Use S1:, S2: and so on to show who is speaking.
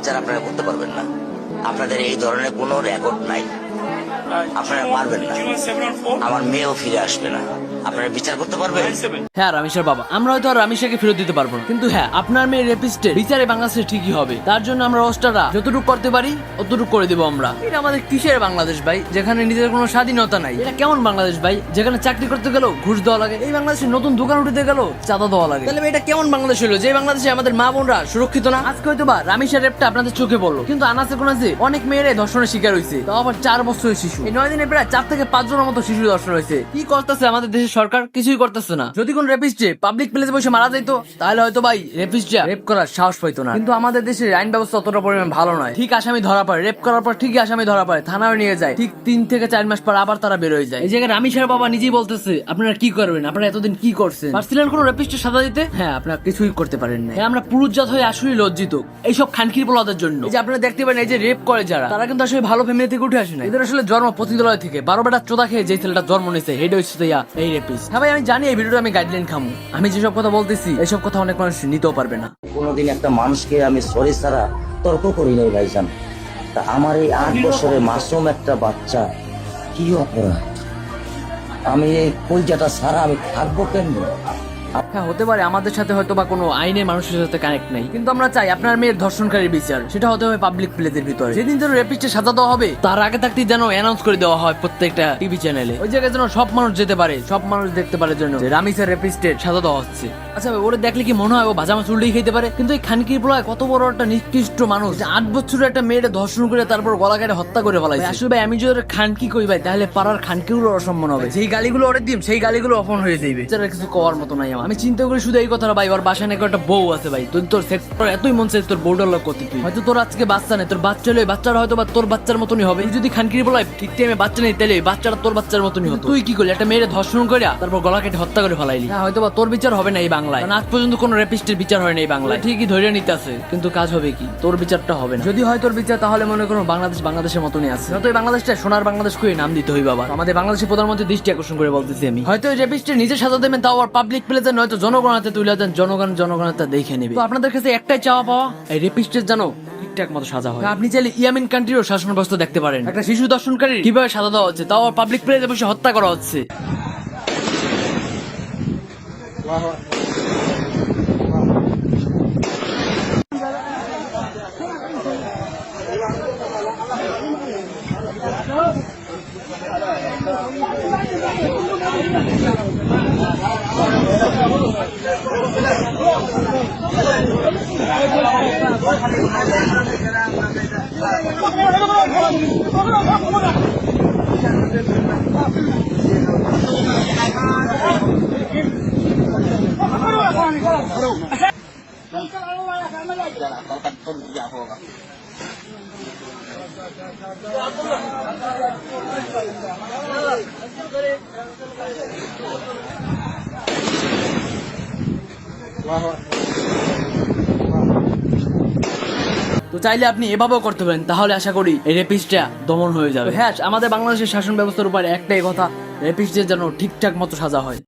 S1: বিচার আপনারা করতে পারবেন না। আপনাদের এই ধরনের কোনো রেকর্ড নাই, আপনারা পারবেন না। আমার মেয়েও ফিরে আসবে না, আপনারা বিচার করতে পারবেন?
S2: হ্যাঁ রামিসার বাবা, আমরা হয়তো আর রামিসাকে ফেরত দিতে পারবো না, কিন্তু হ্যাঁ আপনার মেয়ে রেপিস্টের বিচারে বাংলাদেশে ঠিকই হবে। তার জন্য আমরা রোস্টাররা যতটুকু করতে পারি অতটুকু করে দেবো আমরা। এটা আমাদের কিসের বাংলাদেশ ভাই, যেখানে নিজের কোনো স্বাধীনতা নাই? এটা কেমন বাংলাদেশ ভাই, যেখানে চাকরি করতে গেলেও ঘুষ দেওয়া লাগে? এই বাংলাদেশে নতুন দোকান উঠতে গেলেও চাঁদা দেওয়া লাগে। তাহলে এটা কেমন বাংলাদেশ হলো, যে বাংলাদেশে আমাদের মা বোনরা সুরক্ষিত না? আজকে হয়তো বা রামিসার রেপটা আপনাদের চোখে পড়লো, কিন্তু আনাচে কোনাচে অনেক মেয়েরাই ধর্ষণের শিকার হয়েছে, তাও আবার 4 বছরের শিশু। এই 9 দিনে প্রায় 4 থেকে 5 জনের মতো শিশু ধর্ষণ হয়েছে। কি করতেছে আমাদের দেশের সরকার? কিছুই করতেছে না। যদি কোন রেপিস্টে পাবলিক প্লেসে বসে মারা যাইতো তাহলে হয়তো ভাই রেপিস্টরা রেপ করার সাহস পাইতো না। কিন্তু আমাদের দেশের আইন ব্যবস্থা অতটা পরিমাণ ভালো নয়। ঠিক আসামি ধরা পড়ে, রেপ করার পর ঠিকই আসামি ধরা পড়ে, থানায় নিয়ে যায়, ঠিক 3 থেকে 4 মাস পর আবার তারা বের হয়ে যায়। এই জায়গায় রামিসার বাবা নিজেই বলতেছে আপনারা কি করবেন, আপনারা এতদিন কি করছেন? পারছিলেন কোন রেপিস্টের সাজা দিতে? হ্যাঁ আপনারা কিছুই করতে পারেন না। আমরা পুরুষ জাত হয়ে আসলে লজ্জিত এইসব খানকির পোলাদের জন্য। এই যে আপনারা দেখতে পারেন এই যে রেপ করে যারা, তারা কিন্তু আসলে ভালো ফ্যামিলি থেকে উঠে আসে না। এদের আসলে জন্ম পতিতালয় থেকে 12 বেটা চোদা খেয়ে যে ছেলেটা জন্ম নিয়েছে হেডে হচ্ছে এই রেপিস্ট। হ্যাঁ ভাই আমি জানি এই ভিডিওটা আমি গাইডলাইন খামু, আমি যেসব কথা বলতেছি এইসব কথা অনেক মানুষ নিতেও পারবে না।
S1: কোনোদিন একটা মানুষকে আমি সরি ছাড়া তর্ক করি নাই ভাইজান। তা আমার এই 8 বছরের মাসুম একটা বাচ্চা কি অপরাধ? আমি এই কলজাটা ছাড়া আমি থাকবো কেন?
S2: হ্যাঁ হতে পারে আমাদের সাথে হয়তো বা কোনো আইনের মানুষের সাথে কানেক্ট নাই, কিন্তু আমরা চাই আপনার মেয়ের ধর্ষণকারীর বিচার সেটা হতে হবে পাবলিক প্লেসের ভিতরে। যেদিন যেন রেপিস্টে সাজা দেওয়া হবে তার আগে থাকতে যেন অ্যানাউন্স করে দেওয়া হয় প্রত্যেকটা টিভি চ্যানেলে। ওই জায়গায় যেন সব মানুষ যেতে পারে, সব মানুষ দেখতে পারে জন্য যে রামিসের রেপিস্টের সাজা দেওয়া হচ্ছে। আচ্ছা ভাই ওরে দেখলে কি মনে হয় ও ভাজা মাছ উল্টেই খেতে পারে? কিন্তু এই খানকির পোলায় কত বড় একটা নিকৃষ্ট মানুষ, 8 বছরের একটা মেয়েটা ধর্ষণ করে তারপর গলা কেটে হত্যা করে ফেলাইছে। আসলে ভাই আমি যদি খানকি কই ভাই তাহলে পাড়ার খানকিগুলো অসম্মান হবে। যেই গালিগুলো ওরে দিম সেই গালিগুলো অপমান হয়ে যাবে। এছাড়া কিছু কওয়ার মতো নাই আমার। আমি চিন্তা করি শুধু এই কথাটা ভাই, ওর বাসায় নাকি একটা বউ আছে ভাই। তোর সেক্টর এতই মন চাই তোর বউটার লোক করতে, তুই হয়তো তোর আজকে বাচ্চা নেই, তোর বাচ্চা হলে বাচ্চারা হয়তো বা তোর বাচ্চার মতনই হবে। যদি খানকির বলাই ঠিক টাইমে বাচ্চা নেই তাহলে বাচ্চাটা তোর বাচ্চার মতনই হতো। তুই কি করলি? একটা মেয়ের ধর্ষণ করে তারপর গলা কেটে হত্যা করে ফেলাইলি। হয়তো বা তোর বিচার হবে না এই বাংলায়, আজ পর্যন্ত কোনো রেপিস্টের বিচার হয় না এই বাংলায়। ঠিকই ধরে নিতে আছে কিন্তু কাজ হবে কি? তোর বিচারটা হবে না। যদি হয় তোর বিচার তাহলে মনে করো বাংলাদেশ বাংলাদেশের মতনই আছে। যত এই বাংলাদেশটা সোনার বাংলাদেশ করে নাম দিতে হই বাবা। আমাদের বাংলাদেশের প্রধানমন্ত্রী দৃষ্টি আকর্ষণ করে বলতেছি আমি, হয়তো এই রেপিস্টের নিজে সাজা দেবেন তাও আর পাবলিক প্লেসে নয়তো জনগণ হাতে তুলে দেন, জনগণ তা দেখে নেবে। তো আপনাদের কাছে একটাই চাওয়া পাওয়া, এই রেপিস্টের জানো ঠিকঠাক মতো সাজা হয়। আপনি চাইলে ইয়ামিন কান্ট্রিরও শাসন ব্যবস্থা দেখতে পারেন, একটা শিশু দর্শনকারী কিভাবে সাজা দেওয়া হচ্ছে তাও পাবলিক প্লেসে বসে হত্যা করা হচ্ছে। তো চাইলে আপনি এভাবেও করতে পারেন, তাহলে আশা করি এই রেপিস্টটা দমন হয়ে যাবে। হ্যাঁ আমাদের বাংলাদেশের শাসন ব্যবস্থার উপর একটাই কথা, রেপিস্টদের যেন ঠিকঠাক মতো সাজা হয়।